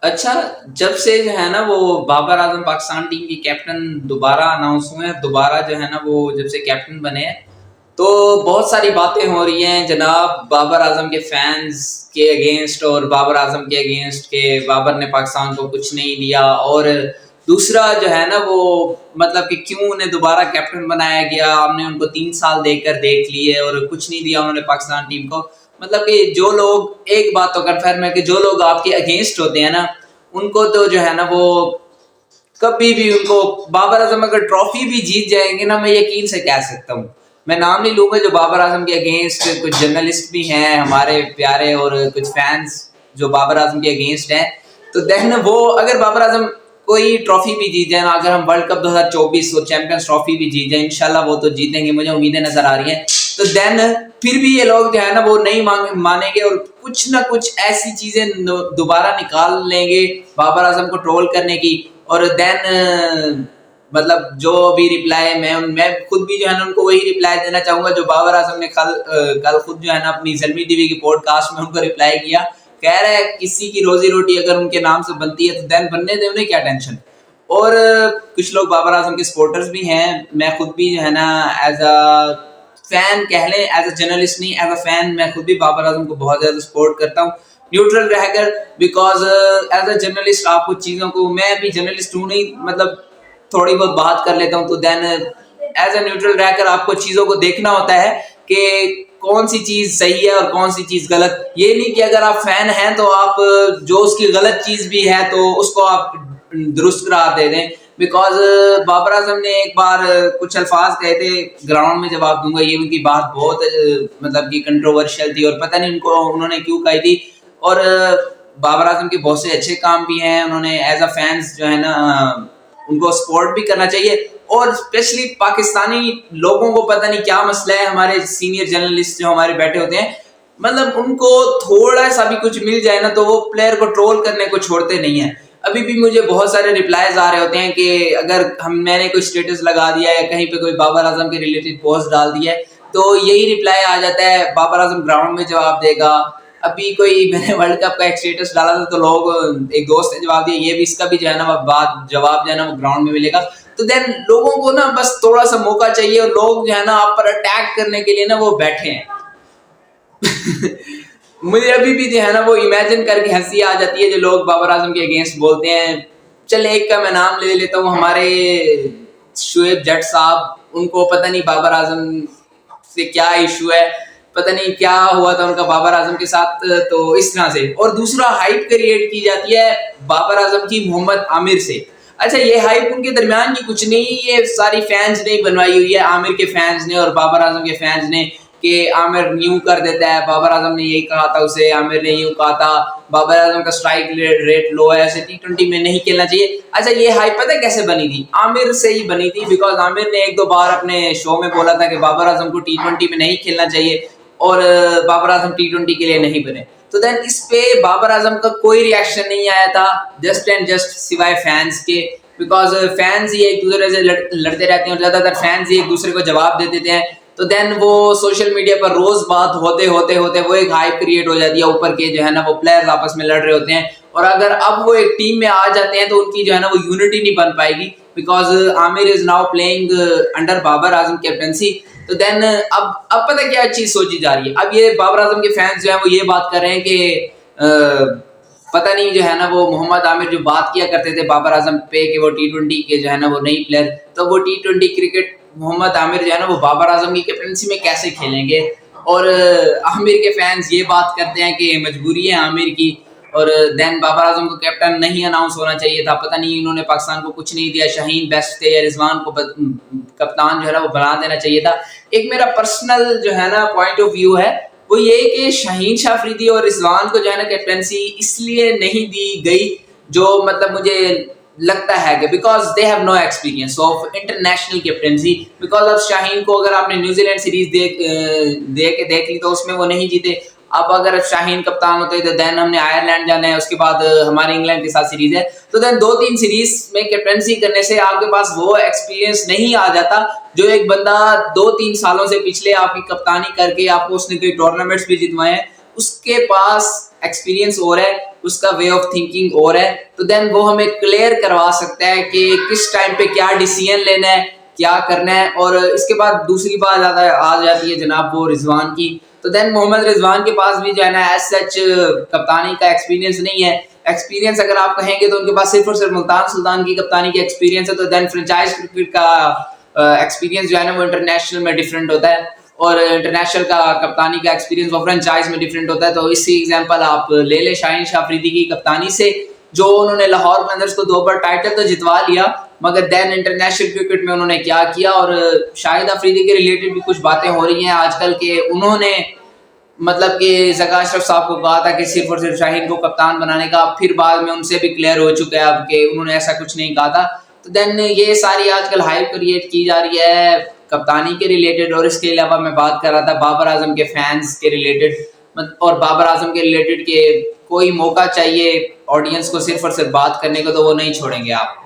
अच्छा, जब से जो है ना वो बाबर आजम पाकिस्तान टीम की कैप्टन दोबारा अनाउंस हुए हैं, दोबारा जो है ना वो जब से कैप्टन बने हैं, तो बहुत सारी बातें हो रही हैं जनाब बाबर आजम के फैंस के अगेंस्ट और बाबर आजम के अगेंस्ट के बाबर ने पाकिस्तान को कुछ नहीं दिया। और दूसरा जो है ना वो मतलब कि क्यों उन्हें दोबारा कैप्टन बनाया गया, हमने उनको 3 साल देकर देख लिए और कुछ नहीं दिया उन्होंने पाकिस्तान टीम को। मतलब कि जो लोग, एक बात तो कन्फर्म है कि जो लोग आपके अगेंस्ट होते हैं ना, उनको तो जो है ना वो कभी भी उनको, बाबर आजम अगर ट्रॉफी भी जीत जाएंगे ना, मैं यकीन से कह सकता हूँ, मैं नाम नहीं लूंगा, जो बाबर आजम के अगेंस्ट कुछ जर्नलिस्ट भी हैं हमारे प्यारे और कुछ फैंस जो बाबर आजम के अगेंस्ट हैं, तो देन वो अगर बाबर आजम कोई ट्रॉफी भी जीत जाए ना, अगर हम वर्ल्ड कप 2024 और चैंपियंस ट्रॉफी भी जीत जाए, इंशाल्लाह वो तो जीतेंगे, मुझे उम्मीदें नजर आ रही हैं, तो देन फिर भी ये लोग जो है ना वो नहीं मानेंगे और कुछ ना कुछ ऐसी चीजें दोबारा निकाल लेंगे बाबर आजम को ट्रोल करने की। और देन मतलब जो भी रिप्लाई, मैं खुद भी जो है ना उनको वही रिप्लाई देना चाहूंगा जो बाबर आजम ने कल खुद जो है ना अपनी ज़ल्मी टीवी की पॉडकास्ट में उनको रिप्लाई किया, कह रहा है किसी की रोजी रोटी अगर उनके नाम से बनती है तो देन बनने दे, उन्हें क्या टेंशन। और कुछ लोग बाबर आजम के सपोर्टर्स भी हैं, मैं खुद भी जो है ना एज अ फैन कह लें, एज अ जर्नलिस्ट नहीं, एज अ फैन मैं खुद भी बाबर आजम को बहुत ज्यादा सपोर्ट करता हूँ, न्यूट्रल रहकर। बिकॉज एज अ जर्नलिस्ट आपको चीजों को, मैं भी जर्नलिस्ट हूँ नहीं, मतलब थोड़ी बहुत बात कर लेता हूँ, तो देन एज अ न्यूट्रल रहकर आपको चीजों को देखना होता है कि कौन सी चीज सही है और कौन सी चीज गलत। ये नहीं कि अगर आप फैन हैं तो आप जो उसकी गलत चीज भी है तो उसको आप दुरुस्त करार दे दें। बिकॉज बाबर आजम ने एक बार कुछ अल्फाज कहे थे, ग्राउंड में जवाब दूंगा, ये उनकी बात बहुत मतलब कि कंट्रोवर्शियल थी और पता नहीं उनको उन्होंने क्यों कही थी। और बाबर आजम के बहुत से अच्छे काम भी हैं, उन्होंने एज अ फैंस जो है ना उनको सपोर्ट भी करना चाहिए। और स्पेशली पाकिस्तानी लोगों को पता नहीं क्या मसला है, हमारे सीनियर जर्नलिस्ट जो हमारे बैठे होते हैं, मतलब उनको थोड़ा सा भी कुछ मिल जाए ना तो वो प्लेयर को ट्रोल करने को छोड़ते नहीं है। अभी भी मुझे बहुत सारे रिप्लाईज आ रहे होते हैं कि अगर मैंने कोई स्टेटस लगा दिया या कहीं पे कोई बाबर आजम के रिलेटेड पोस्ट डाल दिया है तो यही रिप्लाई आ जाता है, बाबर आजम ग्राउंड में जवाब देगा। अभी कोई मैंने वर्ल्ड कप का एक स्टेटस डाला था तो लोग, एक दोस्त ने जवाब दिया, ये भी इसका भी जो है ना बात जवाब जो है ना वो ग्राउंड में मिलेगा। तो देन लोगों को ना बस थोड़ा सा मौका चाहिए और लोग जो है ना आप पर अटैक करने के लिए ना वो बैठे हैं। मुझे अभी भी जो है ना वो इमेजिन करके हंसी आ जाती है जो लोग बाबर आजम के अगेंस्ट बोलते हैं। चल एक का मैं नाम ले लेता हूँ, हमारे शुएब जट साहब, उनको पता नहीं बाबर आजम से क्या इशू है, पता नहीं क्या हुआ था उनका बाबर आजम के साथ, तो इस तरह से। और दूसरा हाइप क्रिएट की जाती है बाबर आजम की मोहम्मद आमिर से। अच्छा, ये हाइप उनके दरमियान की कुछ नहीं, ये सारी फैंस ने बनवाई हुई है, आमिर के फैंस ने और बाबर आजम के फैंस ने, कि आमिर न्यू कर देता है, बाबर आजम ने यही कहा था उसे, आमिर ने यूं कहा था, बाबर आजम का स्ट्राइक रेट लो है, ऐसे टी20 में नहीं खेलना चाहिए। अच्छा, ये हाइप पता है कैसे बनी थी? आमिर से ही बनी थी। बिकॉज आमिर ने एक दो बार अपने शो में बोला था कि बाबर आजम को टी20 में नहीं खेलना चाहिए और बाबर आजम टी20 के लिए नहीं बने। तो देन इस पे बाबर आजम का कोई रिएक्शन नहीं आया था, जस्ट एंड जस्ट सिवाय फैंस के। बिकॉज फैंस ही एक दूसरे से लड़ते रहते हैं और ज्यादातर फैंस ही एक दूसरे को जवाब दे देते हैं, तो देन वो सोशल मीडिया पर रोज बात होते होते होते वो एक हाइप क्रिएट हो जाती है, ऊपर के जो है ना वो प्लेयर्स आपस में लड़ रहे होते हैं, और अगर अब वो एक टीम में आ जाते हैं तो उनकी जो है ना वो यूनिटी नहीं बन पाएगी। Because Amir is now playing under Babar Azam captaincy. तो देन अब पता क्या चीज सोची जा रही है, अब ये बाबर आजम के फैंस जो है वो ये बात कर रहे हैं कि पता नहीं जो है ना वो मोहम्मद आमिर जो बात किया करते थे बाबर आजम पे कि वो टी20 के जो है ना वो नई प्लेयर, तो वो टी20 क्रिकेट मोहम्मद आमिर जो है ना वो बाबर आजम की कैप्टनसी में कैसे खेलेंगे। और आमिर के फैंस ये बात करते हैं कि मजबूरी है आमिर की, और देन बाबर आजम को कैप्टन नहीं अनाउंस होना चाहिए था, पता नहीं इन्होंने पाकिस्तान को कुछ नहीं दिया, शाहीन बेस्ट थे या रिजवान को कप्तान जो है ना वो बना देना चाहिए था। एक मेरा पर्सनल जो है ना पॉइंट ऑफ व्यू है वो ये कि शाहीन शाह अफरीदी और रिजवान को जो है ना कैप्टनसी इसलिए नहीं दी गई, जो मतलब मुझे लगता है कि because they have no experience of international captaincy. Because अब शाहीन को अगर आपने न्यूजीलैंड सीरीज देख ली तो उसमें वो नहीं जीते। अब अगर शाहीन कप्तान होते तो देन हमने आयरलैंड जाना है, उसके बाद हमारे इंग्लैंड के साथ सीरीज है, तो देन 2-3 सीरीज में कैप्टनसी करने से आपके पास वो एक्सपीरियंस नहीं आ जाता जो एक बंदा 2-3 सालों से पिछले आपकी कप्तानी करके आपको उसने कई टूर्नामेंट्स भी जितवाए हैं, उसके पास एक्सपीरियंस और है, उसका वे ऑफ थिंकिंग और है, तो देन वो हमें क्लियर करवा सकता है कि किस टाइम पे क्या डिसीजन लेना है, क्या करना है। और इसके बाद दूसरी बात आ जाती है जनाब वो रिजवान की। तो देन मोहम्मद रिजवान के पास भी जो है ना एज सच कप्तानी का एक्सपीरियंस नहीं है। एक्सपीरियंस अगर आप कहेंगे तो उनके पास सिर्फ और सिर्फ मुल्तान सुल्तान की कप्तानी की एक्सपीरियंस है। तो देन फ्रेंचाइज क्रिकेट का एक्सपीरियंस जो है ना वो इंटरनेशनल में डिफरेंट होता है, और इंटरनेशनल का कप्तानी का एक्सपीरियंस वो फ्रेंचाइज में डिफरेंट होता है। तो इसी एग्जांपल आप ले ले शाहीन शाह अफरीदी की कप्तानी से, जो उन्होंने लाहौर क्लंदर्स को 2 बार टाइटल तो जितवा लिया, मगर देन इंटरनेशनल क्रिकेट में उन्होंने क्या किया। और शाहिद अफरीदी के रिलेटेड भी कुछ बातें हो रही हैं आजकल के, उन्होंने मतलब कि ज़का अशरफ साहब को कहा था कि सिर्फ और सिर्फ शाहीन को कप्तान बनाने का, फिर बाद में उनसे भी क्लियर हो चुका है अब कि उन्होंने ऐसा कुछ नहीं कहा था। तो देन ये सारी आजकल हाइप क्रिएट की जा रही है कप्तानी के रिलेटेड। और इसके अलावा मैं बात कर रहा था बाबर आजम के फैंस के रिलेटेड, और बाबर आजम के रिलेटेड के कोई मौका चाहिए ऑडियंस को सिर्फ और सिर्फ बात करने को तो वो नहीं छोड़ेंगे आप।